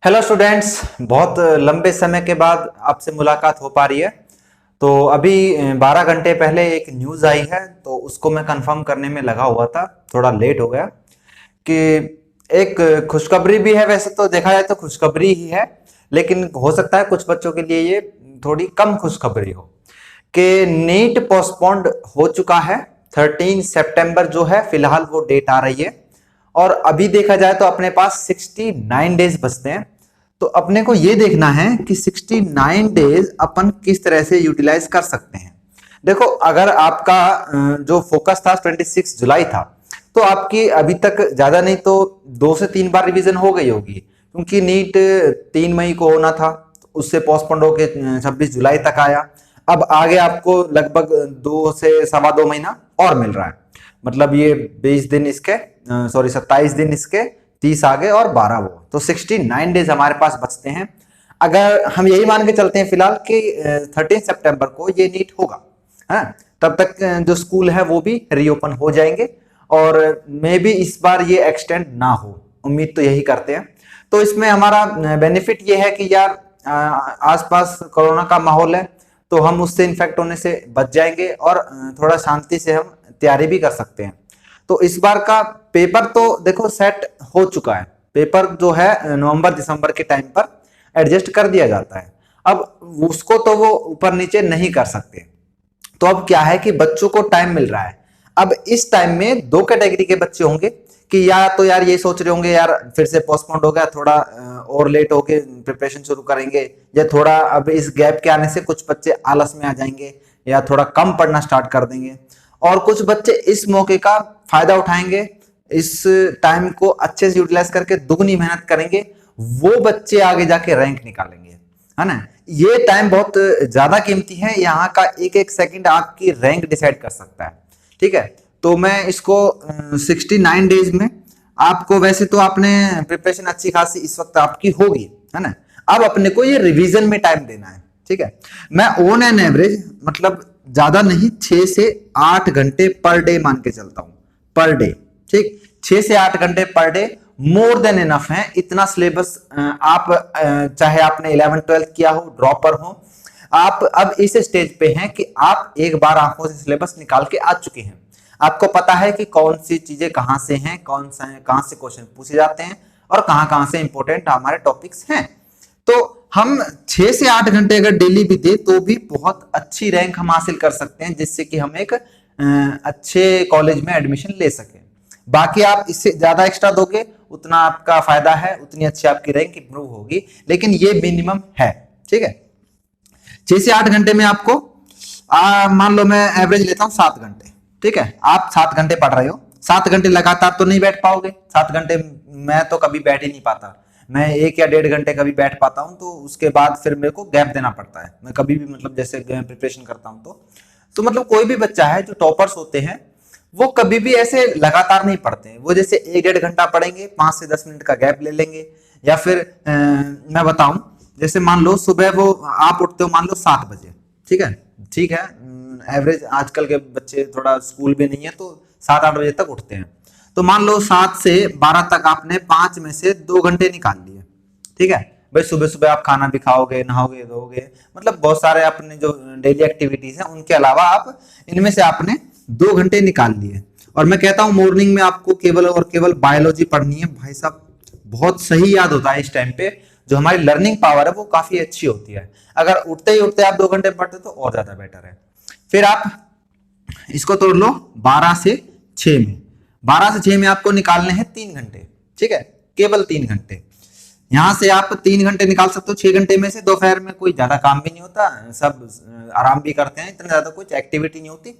Hello students, बहुत लंबे समय के बाद आपसे मुलाकात हो पा रही है। तो अभी 12 घंटे पहले एक न्यूज़ आई है, तो उसको मैं कंफर्म करने में लगा हुआ था। थोड़ा लेट हो गया कि एक खुशखबरी भी है। वैसे तो देखा जाए तो खुशखबरी ही है, लेकिन हो सकता है कुछ बच्चों के लिए ये थोड़ी कम खुशखबरी हो कि नीट पोस्टपोन्ड हो चुका है। 13 सितंबर जो है फिलहाल वो डेट आ रही है, और अभी देखा जाए तो अपने पास 69 डेज बचते हैं। तो अपने को ये देखना है कि 69 डेज अपन किस तरह से यूटिलाइज कर सकते हैं। देखो, अगर आपका जो फोकस था 26 जुलाई था, तो आपकी अभी तक ज्यादा नहीं तो 2 से 3 बार रिवीजन हो गई होगी, क्योंकि नीट 3 मई को होना था, तो उससे पोस्टपोन्ड होके 26 जुलाई तक आया। अब आगे आपको लगभग 2 से 2.25 महीना और मिल रहा है। मतलब ये 20 दिन इसके, सॉरी 27 दिन इसके, 30 आगे और 12 वो, तो 69 डेज हमारे पास बचते हैं। अगर हम यही मान के चलते हैं फिलहाल कि 13 सितंबर को ये नीट होगा, है, तब तक जो स्कूल है वो भी रीओपन हो जाएंगे, और मे बी इस बार ये एक्सटेंड ना हो, उम्मीद तो यही करते हैं। तो इसमें हमारा बेनिफिट ये है कि यार आसपास कोरोना का माहौल है, तो हम उससे इन्फेक्ट होने से बच जाएंगे, और थोड़ा शांति से हम तैयारी भी कर सकते हैं। तो इस बार का पेपर तो देखो सेट हो चुका है। पेपर जो है नवंबर दिसंबर के टाइम पर एडजस्ट कर दिया जाता है। अब उसको तो वो ऊपर नीचे नहीं कर सकते। तो अब क्या है कि बच्चों को टाइम मिल रहा है। अब इस टाइम में दो कैटेगरी के बच्चे होंगे कि या तो यार ये सोच रहे होंगे यार फिर से पोस्टपोन्ड हो गया, थोड़ा और लेट होके प्रिपरेशन शुरू करेंगे, या थोड़ा अब इस गैप के आने से कुछ बच्चे आलस में आ जाएंगे या थोड़ा कम पढ़ना स्टार्ट कर देंगे, और कुछ बच्चे इस मौके का फायदा उठाएंगे, इस टाइम को अच्छे से यूटिलाइज करके दुगनी मेहनत करेंगे। वो बच्चे आगे जाके रैंक निकालेंगे, है ना। ये टाइम बहुत ज्यादा कीमती है, यहाँ का एक एक सेकंड आपकी रैंक डिसाइड कर सकता है। ठीक है, तो मैं इसको 69 डेज में आपको, वैसे तो आपने प्रिपरेशन अच्छी खासी इस वक्त आपकी होगी, है ना। अब अपने को ये रिवीजन में टाइम देना है। ठीक है, मैं ऑन एन एवरेज, मतलब ज्यादा नहीं, 6 से 8 घंटे पर डे मान के चलता हूं, पर डे। ठीक, 6 से 8 घंटे per day more than enough है। इतना सिलेबस आप चाहे आपने 11th-12th किया हो, ड्रॉपर हो, आप अब इस स्टेज पे हैं कि आप एक बार आंखों से सिलेबस निकाल के आ चुके हैं। आपको पता है कि कौन सी चीजें कहां से हैं, कहां से क्वेश्चन पूछे जाते हैं, और कहां कहां से इंपॉर्टेंट हमारे टॉपिक्स हैं। तो हम 6 से 8 घंटे अगर डेली भी दे तो भी बहुत अच्छी रैंक हम हासिल कर सकते हैं, जिससे कि हम एक अच्छे कॉलेज में एडमिशन ले सकें। बाकी आप इससे ज्यादा एक्स्ट्रा दोगे उतना आपका फायदा है, उतनी अच्छी आपकी रैंक इंप्रूव होगी, लेकिन ये मिनिमम है। ठीक है, 6 से 8 घंटे में आपको मान लो मैं एवरेज लेता हूँ 7 घंटे। ठीक है, आप 7 घंटे पढ़ रहे हो, 7 घंटे लगातार तो नहीं बैठ पाओगे। 7 घंटे मैं तो कभी बैठ ही नहीं पाता, मैं 1 या 1.5 घंटे कभी बैठ पाता हूँ, तो उसके बाद फिर मेरे को गैप देना पड़ता है। मैं कभी भी मतलब जैसे प्रिपरेशन करता हूँ तो मतलब कोई भी बच्चा है जो टॉपर्स होते हैं वो कभी भी ऐसे लगातार नहीं पढ़ते हैं। वो जैसे 1-1.5 घंटा पढ़ेंगे, 5 से 10 मिनट का गैप ले लेंगे, या फिर मैं बताऊं, जैसे मान लो सुबह वो आप उठते हो मान लो 7 बजे। ठीक है, ठीक है, एवरेज आजकल के बच्चे थोड़ा स्कूल भी नहीं है तो 7-8 बजे तक उठते हैं। तो मान लो 7 से 12 तक आपने 5 में से 2 घंटे निकाल लिए। ठीक है भाई, सुबह सुबह आप खाना भी खाओगे, नहाओगे, धोगे, मतलब बहुत सारे अपने जो डेली एक्टिविटीज हैं उनके अलावा आप इनमें से आपने 2 घंटे निकाल लिए। और मैं कहता हूं मॉर्निंग में आपको केवल और केवल बायोलॉजी पढ़नी है। भाई साहब, बहुत सही याद होता है इस टाइम पे, जो हमारी लर्निंग पावर है वो काफी अच्छी होती है। अगर उठते ही उठते आप 2 घंटे पढ़ते तो और ज्यादा बेटर है। फिर आप इसको तोड़ लो 12 से 6 में। 12 से 6 में आपको निकालने हैं 3 घंटे। ठीक है, केवल 3 घंटे। यहां से आप 3 घंटे निकाल सकते हो 6 घंटे में से। दोपहर में कोई ज्यादा काम भी नहीं होता, सब आराम भी करते हैं, इतना ज्यादा कुछ एक्टिविटी नहीं होती,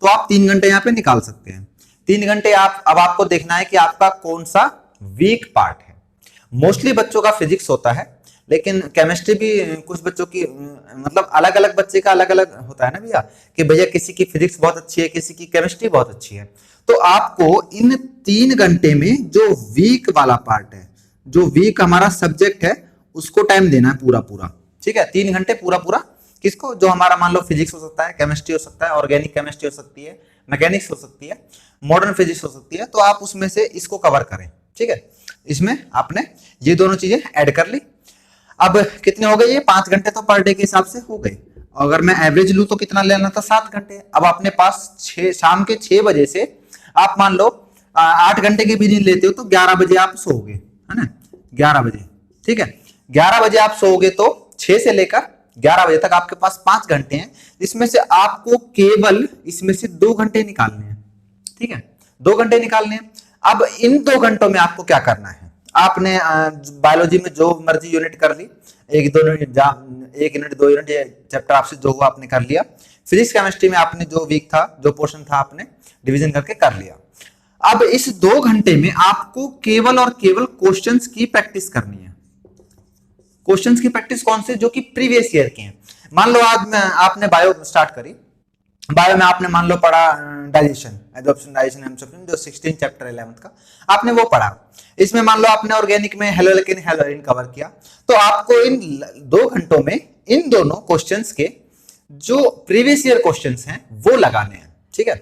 तो आप 3 घंटे यहाँ पे निकाल सकते हैं। 3 घंटे आप, अब आपको देखना है कि आपका कौन सा वीक पार्ट है। मोस्टली बच्चों का फिजिक्स होता है, लेकिन केमिस्ट्री भी कुछ बच्चों की, मतलब अलग अलग बच्चे का अलग अलग होता है ना भैया, कि भैया किसी की फिजिक्स बहुत अच्छी है, किसी की केमिस्ट्री बहुत अच्छी है। तो आपको इन 3 घंटे में जो वीक वाला पार्ट है, जो वीक हमारा सब्जेक्ट है, उसको टाइम देना है पूरा पूरा। ठीक है, 3 घंटे पूरा पूरा किसको, जो हमारा मान लो फिजिक्स हो सकता है, केमिस्ट्री हो सकता है, ऑर्गेनिक केमिस्ट्री हो सकती है, मैकेनिक्स हो सकती है, मॉडर्न फिजिक्स हो सकती है, तो आप उसमें से इसको कवर करें। ठीक है, इसमें आपने ये दोनों चीजें ऐड कर ली। अब कितने हो गए ये 5 घंटे तो पर डे के हिसाब से हो गए। अगर मैं एवरेज लूं तो कितना लेना था 7 घंटे। अब अपने पास शाम के 6 बजे से आप मान लो 8 घंटे की भी नींद लेते हो तो 11 बजे आप सोओगे, है ना, 11 बजे, ठीक है। 11 बजे आप सोओगे तो 6 से लेकर 11 बजे तक आपके पास 5 घंटे हैं, इसमें से आपको केवल इसमें से 2 घंटे निकालने हैं, ठीक है, 2 घंटे निकालने हैं। अब इन 2 घंटों में आपको क्या करना है, आपने बायोलॉजी में जो मर्जी यूनिट कर ली, 1 यूनिट 2 यूनिट चैप्टर आपसे जो हुआ आपने कर लिया। फिजिक्स केमिस्ट्री में आपने जो वीक था, जो पोर्शन था, आपने डिवीजन करके कर लिया। अब इस 2 घंटे में आपको केवल और केवल क्वेश्चंस की प्रैक्टिस करनी है। क्वेश्चंस की प्रैक्टिस कौन से, जो कि प्रीवियस ईयर के हैं। मान लो आज में आपने बायो स्टार्ट करी, बायो में आपने मान लो पढ़ा डाइजेशन, एब्जॉर्प्शन, डाइजेशन, एब्जॉर्प्शन, जो 16 चैप्टर 11th का आपने वो पढ़ा। इसमें मान लो आपने ऑर्गेनिक में हेलोलेकिन हेलोरिन कवर किया, तो आपको इन 2 घंटों में इन दोनों क्वेश्चंस के जो प्रीवियस ईयर क्वेश्चंस हैं वो लगाने हैं, ठीक है।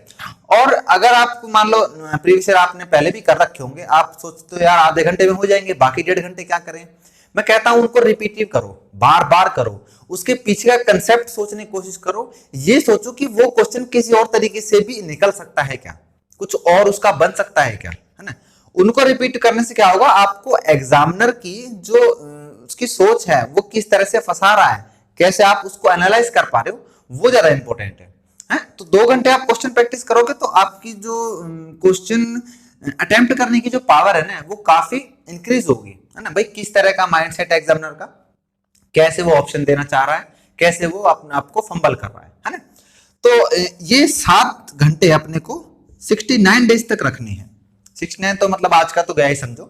और अगर आप मान लो प्रीवियस ईयर आपने पहले भी कर रखे होंगे, आप सोचते हो यार आधे घंटे में हो जाएंगे, बाकी 1.5 घंटे क्या करें। मैं कहता हूं उनको रिपीटिव करो, बार बार करो, उसके पीछे का कंसेप्ट सोचने की कोशिश करो। ये सोचो कि वो क्वेश्चन किसी और तरीके से भी निकल सकता है क्या, कुछ और उसका बन सकता है क्या, है ना। उनको रिपीट करने से क्या होगा, आपको एग्जामिनर की जो उसकी सोच है वो किस तरह से फंसा रहा है, कैसे आप उसको एनालाइज कर पा रहे हो, वो ज्यादा इंपॉर्टेंट है। तो 2 घंटे आप क्वेश्चन प्रैक्टिस करोगे तो आपकी जो क्वेश्चन अटेम्प्ट करने की जो पावर है ना वो काफी इंक्रीज होगी, है ना। भाई किस तरह का माइंडसेट है एग्जामिनर का, कैसे वो ऑप्शन देना चाह रहा है, कैसे वो अपने आपको फंबल कर रहा है ना। तो ये 7 घंटे अपने को 69 डेज तक रखनी है। 69 तो मतलब आज का तो गया ही समझो,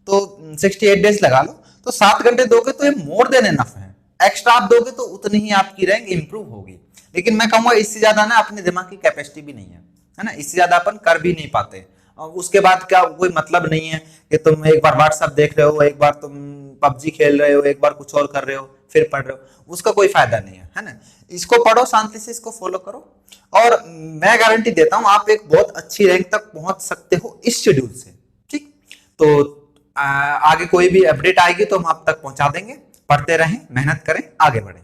तो 68 डेज लगा लो। तो 7 घंटे दोगे तो ये मोर देन एनफ है। एक्स्ट्रा आप दोगे तो उतनी ही आपकी रैंक इंप्रूव होगी, लेकिन मैं कहूंगा इससे ज्यादा ना अपने दिमाग की कैपेसिटी भी नहीं है ना, इससे ज्यादा अपन कर भी नहीं पाते। उसके बाद क्या कोई मतलब नहीं है कि तुम एक बार व्हाट्सएप देख रहे हो, एक बार तुम पबजी खेल रहे हो, एक बार कुछ और कर रहे हो, फिर पढ़ रहे हो, उसका कोई फायदा नहीं है ना। इसको पढ़ो शांति से, इसको फॉलो करो, और मैं गारंटी देता हूं आप एक बहुत अच्छी रैंक तक पहुंच सकते हो इस शेड्यूल से, ठीक। तो आगे कोई भी अपडेट आएगी तो हम आप तक पहुंचा देंगे। पढ़ते रहें, मेहनत करें, आगे बढ़ें।